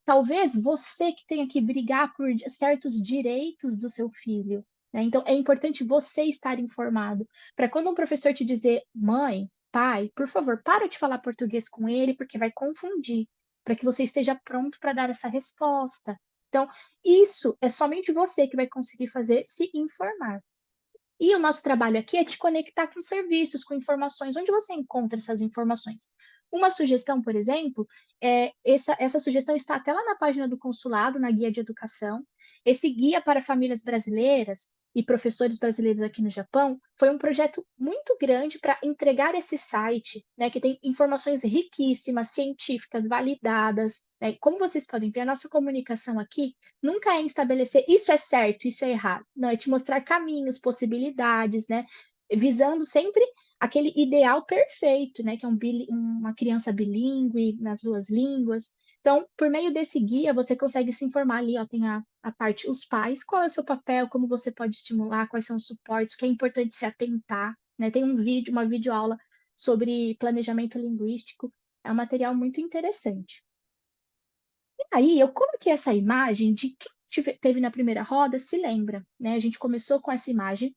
Talvez você que tenha que brigar por certos direitos do seu filho, né? Então, é importante você estar informado, para quando um professor te dizer: "Mãe, pai, por favor, para de falar português com ele, porque vai confundir", para que você esteja pronto para dar essa resposta. Então, isso é somente você que vai conseguir fazer, se informar. E o nosso trabalho aqui é te conectar com serviços, com informações. Onde você encontra essas informações? Uma sugestão, por exemplo, essa sugestão está até lá na página do consulado, na guia de educação. Esse guia para famílias brasileiras e professores brasileiros aqui no Japão foi um projeto muito grande para entregar esse site, né, que tem informações riquíssimas, científicas, validadas, né? Como vocês podem ver, a nossa comunicação aqui nunca é em estabelecer isso é certo, isso é errado. Não, é te mostrar caminhos, possibilidades, né? Visando sempre aquele ideal perfeito, né? Que é uma criança bilíngue nas duas línguas. Então, por meio desse guia, você consegue se informar ali, ó, tem a parte, os pais, qual é o seu papel, como você pode estimular, quais são os suportes, o que é importante se atentar, né? Tem um vídeo, uma videoaula sobre planejamento linguístico, é um material muito interessante. E aí, eu coloquei essa imagem de quem teve na primeira roda, se lembra, né? A gente começou com essa imagem,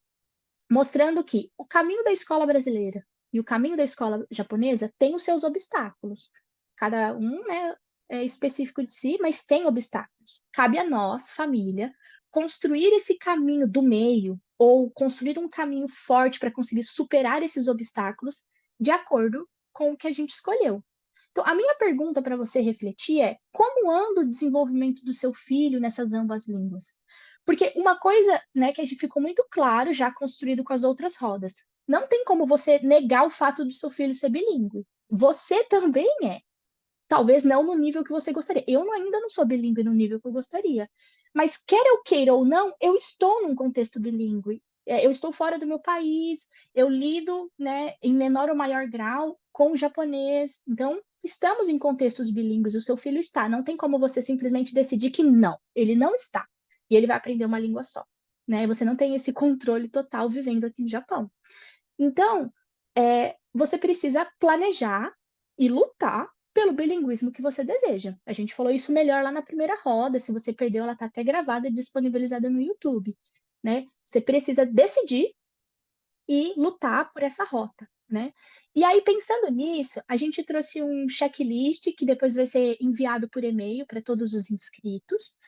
mostrando que o caminho da escola brasileira e o caminho da escola japonesa tem os seus obstáculos. Cada um, né, é específico de si, mas tem obstáculos. Cabe a nós, família, construir esse caminho do meio ou construir um caminho forte para conseguir superar esses obstáculos de acordo com o que a gente escolheu. Então, a minha pergunta para você refletir é: como anda o desenvolvimento do seu filho nessas ambas línguas? Porque uma coisa, né, que a gente ficou muito claro, já construído com as outras rodas, não tem como você negar o fato do seu filho ser bilíngue. Você também é. Talvez não no nível que você gostaria. Eu ainda não sou bilíngue no nível que eu gostaria. Mas quer eu queira ou não, eu estou num contexto bilíngue. Eu estou fora do meu país, eu lido, né, em menor ou maior grau com o japonês. Então, estamos em contextos bilíngues, o seu filho está. Não tem como você simplesmente decidir que não, ele não está. E ele vai aprender uma língua só. Né? Você não tem esse controle total vivendo aqui no Japão. Então, você precisa planejar e lutar pelo bilinguismo que você deseja. A gente falou isso melhor lá na primeira roda. Se você perdeu, ela está até gravada e disponibilizada no YouTube, né? Você precisa decidir e lutar por essa rota, né? E aí, pensando nisso, a gente trouxe um checklist que depois vai ser enviado por e-mail para todos os inscritos,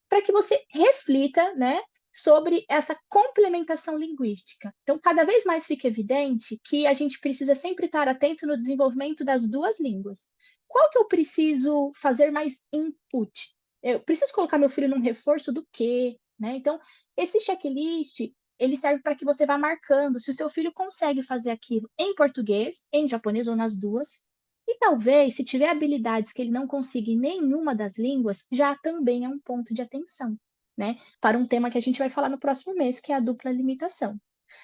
para que você reflita, né, sobre essa complementação linguística. Então, cada vez mais fica evidente que a gente precisa sempre estar atento no desenvolvimento das duas línguas. Qual que eu preciso fazer mais input? Eu preciso colocar meu filho num reforço do quê? Né? Então, esse checklist, ele serve para que você vá marcando se o seu filho consegue fazer aquilo em português, em japonês ou nas duas, e talvez, se tiver habilidades que ele não consiga em nenhuma das línguas, já também é um ponto de atenção, né? Para um tema que a gente vai falar no próximo mês, que é a dupla limitação.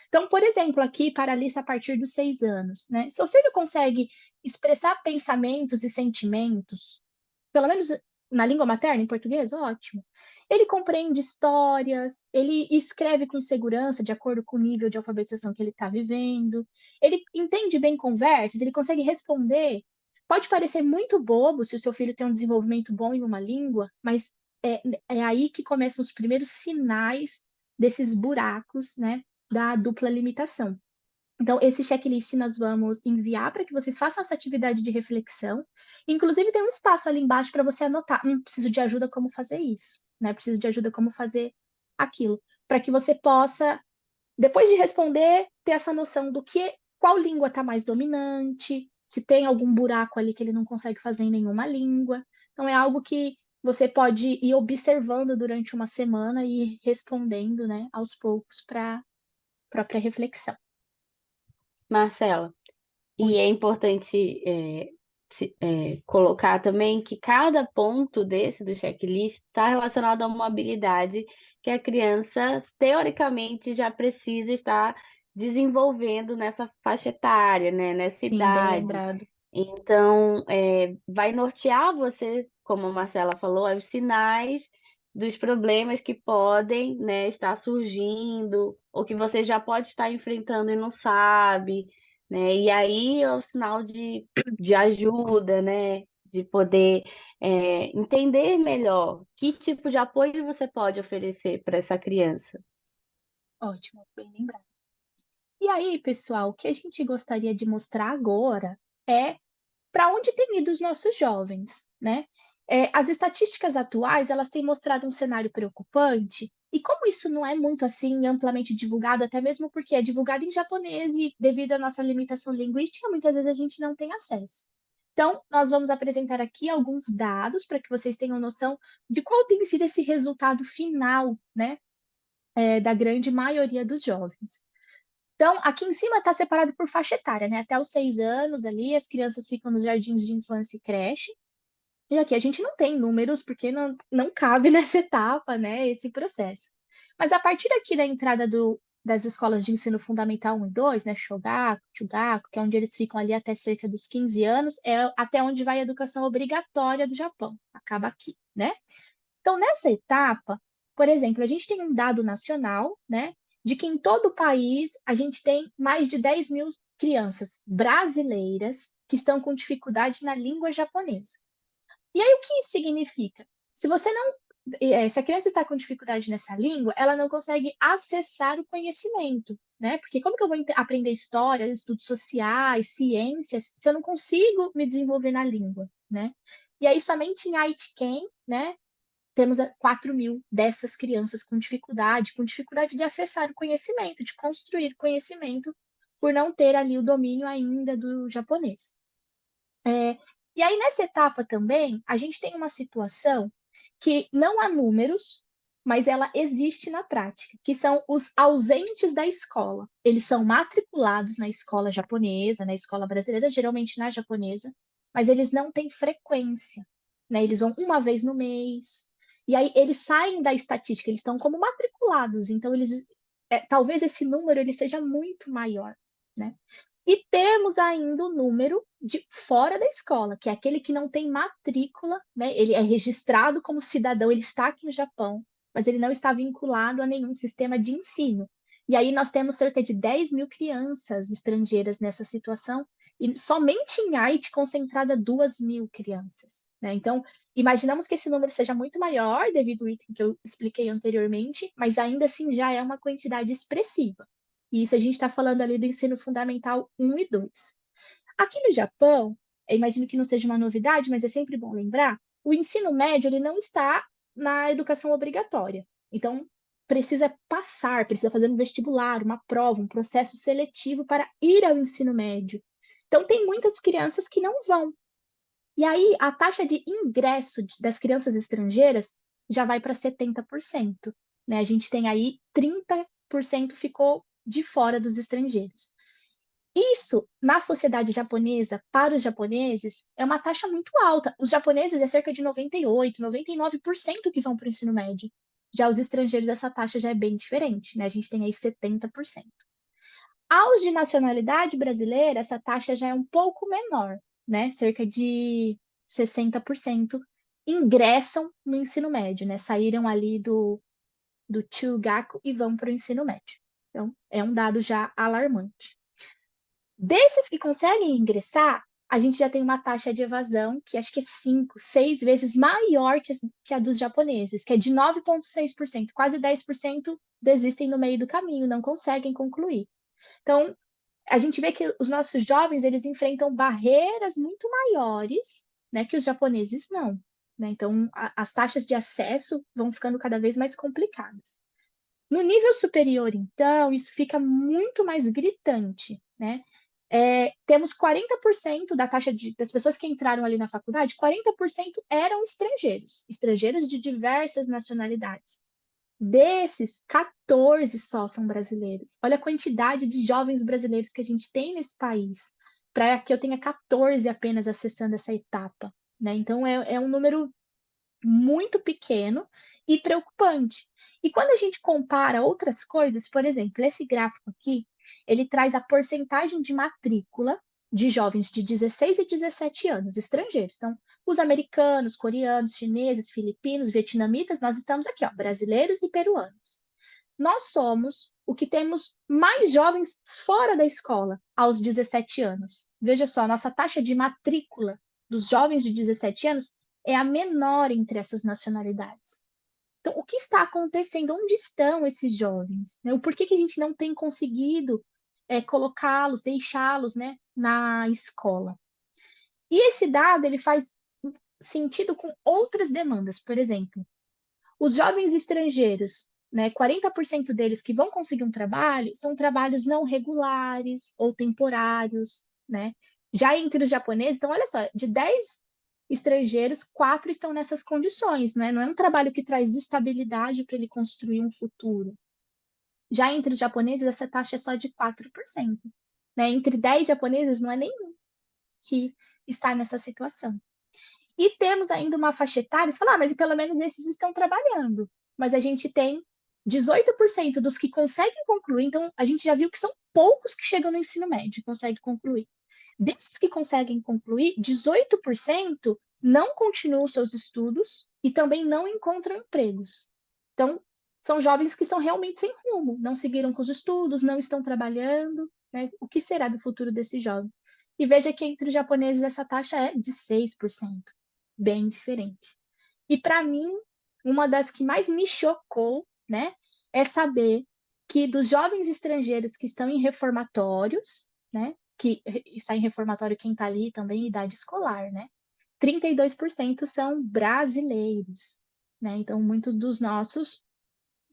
Então, por exemplo, aqui para a lista a partir dos 6 anos, né? Seu filho consegue expressar pensamentos e sentimentos, pelo menos na língua materna, em português, ótimo. Ele compreende histórias, ele escreve com segurança, de acordo com o nível de alfabetização que ele está vivendo, ele entende bem conversas, ele consegue responder. Pode parecer muito bobo se o seu filho tem um desenvolvimento bom em uma língua, mas é, é aí que começam os primeiros sinais desses buracos, né, da dupla limitação. Então, esse checklist nós vamos enviar para que vocês façam essa atividade de reflexão. Inclusive, tem um espaço ali embaixo para você anotar. Preciso de ajuda como fazer isso, né? Preciso de ajuda como fazer aquilo. Para que você possa, depois de responder, ter essa noção do que, qual língua está mais dominante, se tem algum buraco ali que ele não consegue fazer em nenhuma língua. Então, é algo que você pode ir observando durante uma semana e respondendo, né, aos poucos para a própria reflexão. Marcela, Oi. e é importante colocar também que cada ponto desse do checklist está relacionado a uma habilidade que a criança, teoricamente, já precisa estar desenvolvendo nessa faixa etária, né, nessa Sim, bem idade. lembrado. Então, vai nortear você, como a Marcela falou, os sinais dos problemas que podem, né, estar surgindo, ou que você já pode estar enfrentando e não sabe, né? E aí é o sinal de ajuda, né? De poder entender melhor que tipo de apoio você pode oferecer para essa criança. Ótimo, bem lembrado. E aí, pessoal, o que a gente gostaria de mostrar agora é para onde têm ido os nossos jovens, né? As estatísticas atuais, elas têm mostrado um cenário preocupante, e como isso não é muito assim amplamente divulgado, até mesmo porque é divulgado em japonês e devido à nossa limitação linguística, muitas vezes a gente não tem acesso. Então, nós vamos apresentar aqui alguns dados para que vocês tenham noção de qual tem sido esse resultado final, né, da grande maioria dos jovens. Então, aqui em cima está separado por faixa etária, né? Até os 6 anos ali, as crianças ficam nos jardins de infância e creche. E aqui a gente não tem números, porque não cabe nessa etapa, né, esse processo. Mas a partir aqui da entrada das escolas de ensino fundamental 1 e 2, né, Shogaku, Chugaku, que é onde eles ficam ali até cerca dos 15 anos, é até onde vai a educação obrigatória do Japão. Acaba aqui, né? Então, nessa etapa, por exemplo, a gente tem um dado nacional, né, de que em todo o país a gente tem mais de 10 mil crianças brasileiras que estão com dificuldade na língua japonesa. E aí, o que isso significa? Se você não, se a criança está com dificuldade nessa língua, ela não consegue acessar o conhecimento, né? Porque como que eu vou aprender história, estudos sociais, ciências, se eu não consigo me desenvolver na língua, né? E aí, somente em Aitken, né, temos 4 mil dessas crianças com dificuldade de acessar o conhecimento, de construir conhecimento, por não ter ali o domínio ainda do japonês. E aí, nessa etapa também, a gente tem uma situação que não há números, mas ela existe na prática, que são os ausentes da escola. Eles são matriculados na escola japonesa, na escola brasileira, geralmente na japonesa, mas eles não têm frequência, né? Eles vão uma vez no mês, e aí eles saem da estatística, eles estão como matriculados, então talvez esse número ele seja muito maior, né? E temos ainda o número de fora da escola, que é aquele que não tem matrícula, né? Ele é registrado como cidadão, ele está aqui no Japão, mas ele não está vinculado a nenhum sistema de ensino. E aí nós temos cerca de 10 mil crianças estrangeiras nessa situação, e somente em Haiti concentrada 2 mil crianças, né? Então, imaginamos que esse número seja muito maior devido ao item que eu expliquei anteriormente, mas ainda assim já é uma quantidade expressiva. E isso a gente está falando ali do ensino fundamental 1 e 2. Aqui no Japão, eu imagino que não seja uma novidade, mas é sempre bom lembrar, o ensino médio ele não está na educação obrigatória. Então, precisa passar, precisa fazer um vestibular, uma prova, um processo seletivo para ir ao ensino médio. Então, tem muitas crianças que não vão. E aí, a taxa de ingresso das crianças estrangeiras já vai para 70%. Né? A gente tem aí 30% ficou de fora dos estrangeiros. Isso, na sociedade japonesa, para os japoneses, é uma taxa muito alta. Os japoneses é cerca de 98, 99% que vão para o ensino médio. Já os estrangeiros, essa taxa já é bem diferente, né? A gente tem aí 70%. Aos de nacionalidade brasileira, essa taxa já é um pouco menor, né? Cerca de 60% ingressam no ensino médio, né? Saíram ali do Chugaku e vão para o ensino médio. Então, é um dado já alarmante. Desses que conseguem ingressar, a gente já tem uma taxa de evasão que acho que é 5, 6 vezes maior que a dos japoneses, que é de 9,6%. Quase 10% desistem no meio do caminho, não conseguem concluir. Então, a gente vê que os nossos jovens, eles enfrentam barreiras muito maiores, né, que os japoneses não. Né? Então, as taxas de acesso vão ficando cada vez mais complicadas. No nível superior, então, isso fica muito mais gritante, né? Temos 40% da taxa das pessoas que entraram ali na faculdade, 40% eram estrangeiros, estrangeiros de diversas nacionalidades. Desses, 14 só são brasileiros. Olha a quantidade de jovens brasileiros que a gente tem nesse país, para que eu tenha 14 apenas acessando essa etapa. Né? Então, é um número muito pequeno e preocupante. E quando a gente compara outras coisas, por exemplo, esse gráfico aqui, ele traz a porcentagem de matrícula de jovens de 16 e 17 anos, estrangeiros. Então, os americanos, coreanos, chineses, filipinos, vietnamitas, nós estamos aqui, ó, brasileiros e peruanos. Nós somos o que temos mais jovens fora da escola aos 17 anos. Veja só, nossa taxa de matrícula dos jovens de 17 anos é a menor entre essas nacionalidades. Então, o que está acontecendo? Onde estão esses jovens? Né? O porquê que a gente não tem conseguido colocá-los, deixá-los, né, na escola? E esse dado ele faz sentido com outras demandas. Por exemplo, os jovens estrangeiros, né, 40% deles que vão conseguir um trabalho são trabalhos não regulares ou temporários, né? Já entre os japoneses, então olha só, de 10 estrangeiros, 4 estão nessas condições, né? Não é um trabalho que traz estabilidade para ele construir um futuro. Já entre os japoneses, essa taxa é só de 4%, né? Entre 10 japoneses, não é nenhum que está nessa situação. E temos ainda uma faixa etária, você fala, mas pelo menos esses estão trabalhando. Mas a gente tem 18% dos que conseguem concluir, então a gente já viu que são poucos que chegam no ensino médio e conseguem concluir. Desses que conseguem concluir, 18% não continuam seus estudos e também não encontram empregos. Então, são jovens que estão realmente sem rumo, não seguiram com os estudos, não estão trabalhando, né? O que será do futuro desse jovem? E veja que entre os japoneses essa taxa é de 6%, bem diferente. E para mim, uma das que mais me chocou, né, é saber que dos jovens estrangeiros que estão em reformatórios, né, que está em reformatório quem está ali também, idade escolar, né, 32% são brasileiros, né, então muitos dos nossos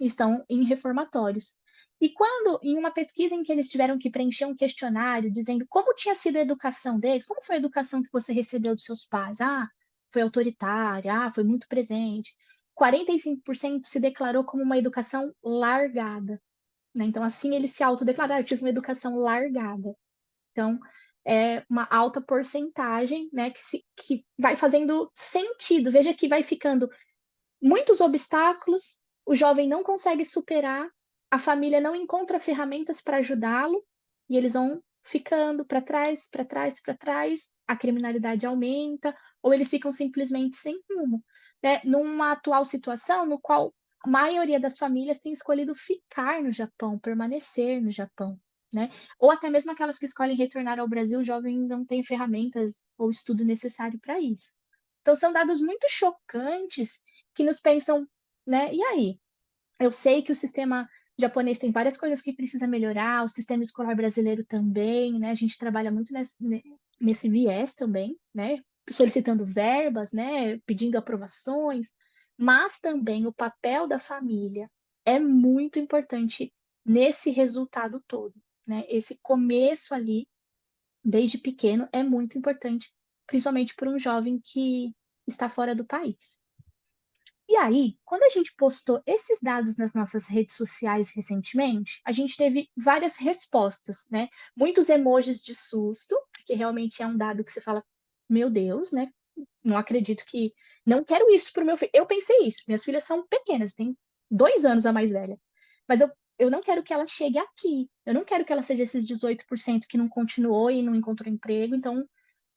estão em reformatórios. E quando, em uma pesquisa em que eles tiveram que preencher um questionário dizendo como tinha sido a educação deles, como foi a educação que você recebeu dos seus pais? Ah, foi autoritária, ah, foi muito presente. 45% se declarou como uma educação largada, né? Então, assim, eles se autodeclararam, eu tive uma educação largada. Então, é uma alta porcentagem, né, que vai fazendo sentido. Veja que vai ficando muitos obstáculos, o jovem não consegue superar, a família não encontra ferramentas para ajudá-lo e eles vão ficando para trás, para trás, para trás, a criminalidade aumenta ou eles ficam simplesmente sem rumo, né? Numa atual situação no qual a maioria das famílias tem escolhido ficar no Japão, permanecer no Japão, né? Ou até mesmo aquelas que escolhem retornar ao Brasil, o jovem não tem ferramentas ou estudo necessário para isso. Então são dados muito chocantes que nos pensam, né? E aí? Eu sei que o sistema japonês tem várias coisas que precisa melhorar, o sistema escolar brasileiro também, né? A gente trabalha muito nesse viés também, né? Solicitando verbas, né? Pedindo aprovações, mas também o papel da família é muito importante nesse resultado todo, né? Esse começo ali, desde pequeno, é muito importante, principalmente para um jovem que está fora do país. E aí, quando a gente postou esses dados nas nossas redes sociais recentemente, a gente teve várias respostas, né? Muitos emojis de susto, porque realmente é um dado que você fala, meu Deus, né? Não acredito que. Não quero isso para o meu filho. Eu pensei isso. Minhas filhas são pequenas, tem 2 anos a mais velha. Mas eu não quero que ela chegue aqui. Eu não quero que ela seja esses 18% que não continuou e não encontrou emprego. Então,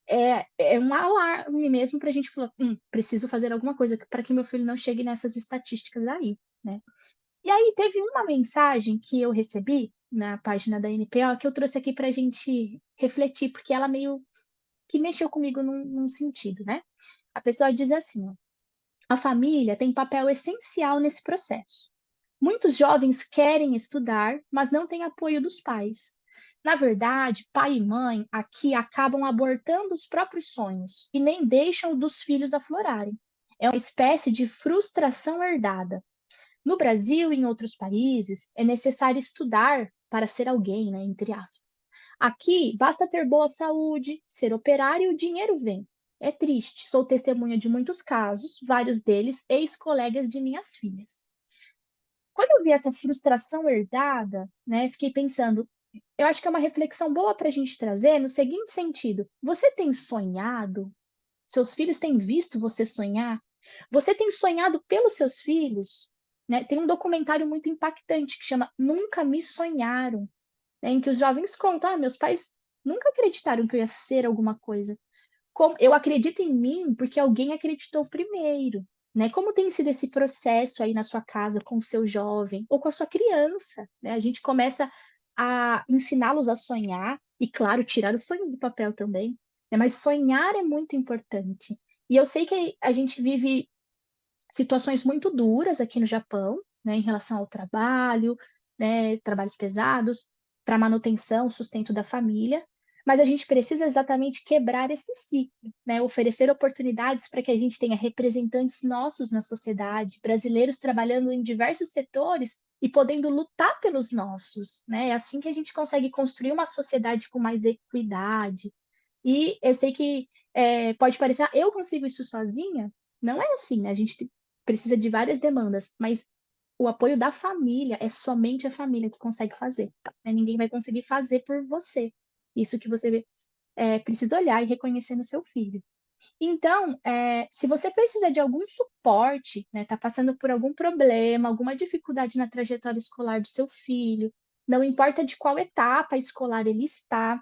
é um alarme mesmo para a gente falar, preciso fazer alguma coisa para que meu filho não chegue nessas estatísticas aí, né? E aí teve uma mensagem que eu recebi na página da NPO que eu trouxe aqui para a gente refletir, porque ela meio que mexeu comigo num sentido, né? A pessoa diz assim, ó, a família tem papel essencial nesse processo. Muitos jovens querem estudar, mas não têm apoio dos pais. Na verdade, pai e mãe aqui acabam abortando os próprios sonhos e nem deixam dos filhos aflorarem. É uma espécie de frustração herdada. No Brasil e em outros países, é necessário estudar para ser alguém, né, entre aspas. Aqui, basta ter boa saúde, ser operário e o dinheiro vem. É triste, sou testemunha de muitos casos, vários deles ex-colegas de minhas filhas. Quando eu vi essa frustração herdada, né, fiquei pensando, eu acho que é uma reflexão boa para a gente trazer no seguinte sentido: você tem sonhado? Seus filhos têm visto você sonhar? Você tem sonhado pelos seus filhos? Né? Tem um documentário muito impactante que chama Nunca Me Sonharam, né, em que os jovens contam: meus pais nunca acreditaram que eu ia ser alguma coisa. Como eu acredito em mim porque alguém acreditou primeiro, né? Como tem sido esse processo aí na sua casa com o seu jovem ou com a sua criança, né? A gente começa a ensiná-los a sonhar e, claro, tirar os sonhos do papel também, né? Mas sonhar é muito importante. E eu sei que a gente vive situações muito duras aqui no Japão, né, em relação ao trabalho, né, trabalhos pesados, para manutenção, sustento da família, mas a gente precisa exatamente quebrar esse ciclo, né? Oferecer oportunidades para que a gente tenha representantes nossos na sociedade, brasileiros trabalhando em diversos setores e podendo lutar pelos nossos, né? É assim que a gente consegue construir uma sociedade com mais equidade. E eu sei que pode parecer, eu consigo isso sozinha? Não é assim, né? A gente precisa de várias demandas, mas o apoio da família é somente a família que consegue fazer, né? Ninguém vai conseguir fazer por você. Isso que você precisa olhar e reconhecer no seu filho. Então, se você precisa de algum suporte, né, está passando por algum problema, alguma dificuldade na trajetória escolar do seu filho, não importa de qual etapa escolar ele está,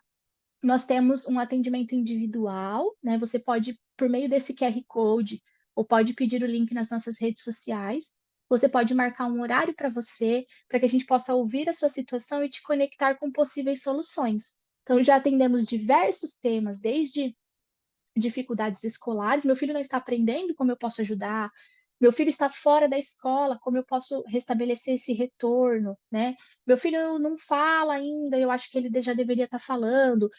nós temos um atendimento individual, né? Você pode, por meio desse QR Code, ou pode pedir o link nas nossas redes sociais. Você pode marcar um horário para você, para que a gente possa ouvir a sua situação e te conectar com possíveis soluções. Então, já atendemos diversos temas, desde dificuldades escolares, meu filho não está aprendendo, como eu posso ajudar? Meu filho está fora da escola, como eu posso restabelecer esse retorno, né? Meu filho não fala ainda, eu acho que ele já deveria estar falando.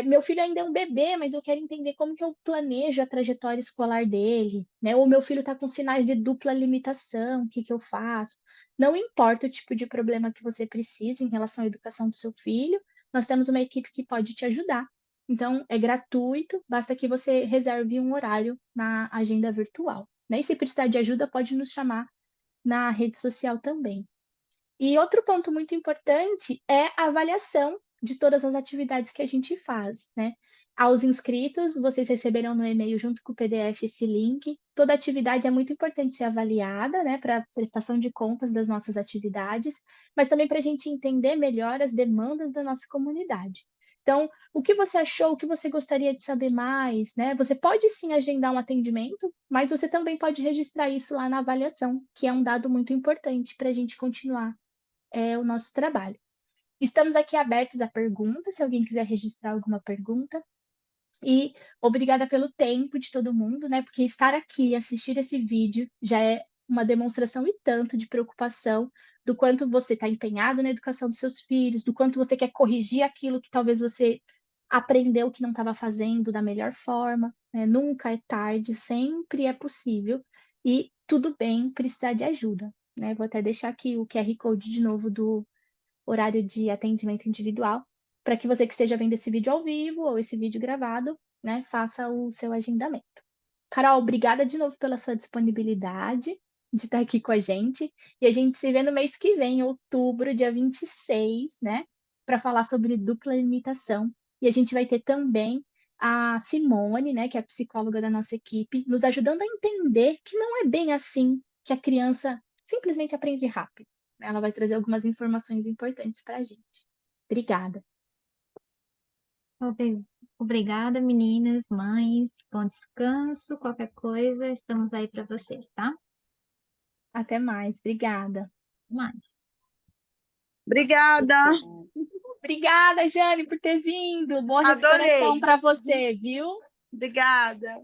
Meu filho ainda é um bebê, mas eu quero entender como que eu planejo a trajetória escolar dele, né? Ou meu filho está com sinais de dupla limitação, o que que eu faço? Não importa o tipo de problema que você precisa em relação à educação do seu filho, nós temos uma equipe que pode te ajudar. Então, é gratuito, basta que você reserve um horário na agenda virtual, né? E se precisar de ajuda, pode nos chamar na rede social também. E outro ponto muito importante é a avaliação de todas as atividades que a gente faz, né? Aos inscritos, vocês receberão no e-mail junto com o PDF esse link. Toda atividade é muito importante ser avaliada, né, para prestação de contas das nossas atividades, mas também para a gente entender melhor as demandas da nossa comunidade. Então, o que você achou, o que você gostaria de saber mais, né? Você pode sim agendar um atendimento, mas você também pode registrar isso lá na avaliação, que é um dado muito importante para a gente continuar o nosso trabalho. Estamos aqui abertos a perguntas, se alguém quiser registrar alguma pergunta. E obrigada pelo tempo de todo mundo, né? Porque estar aqui, assistir esse vídeo, já é uma demonstração e tanto de preocupação do quanto você está empenhado na educação dos seus filhos, do quanto você quer corrigir aquilo que talvez você aprendeu que não estava fazendo da melhor forma, né? Nunca é tarde, sempre é possível. E tudo bem precisar de ajuda, né? Vou até deixar aqui o QR Code de novo do horário de atendimento individual, para que você que esteja vendo esse vídeo ao vivo ou esse vídeo gravado, né, faça o seu agendamento. Carol, obrigada de novo pela sua disponibilidade de estar aqui com a gente. E a gente se vê no mês que vem, outubro, dia 26, né, para falar sobre dupla limitação. E a gente vai ter também a Simone, né, que é a psicóloga da nossa equipe, nos ajudando a entender que não é bem assim que a criança simplesmente aprende rápido. Ela vai trazer algumas informações importantes para a gente. Obrigada. Obri- Obrigada, meninas, mães. Bom descanso. Qualquer coisa, estamos aí para vocês, tá? Até mais. Obrigada. Mais. Obrigada, Obrigada, Jane, por ter vindo. Boa recuperação adorei. para você, viu? Obrigada.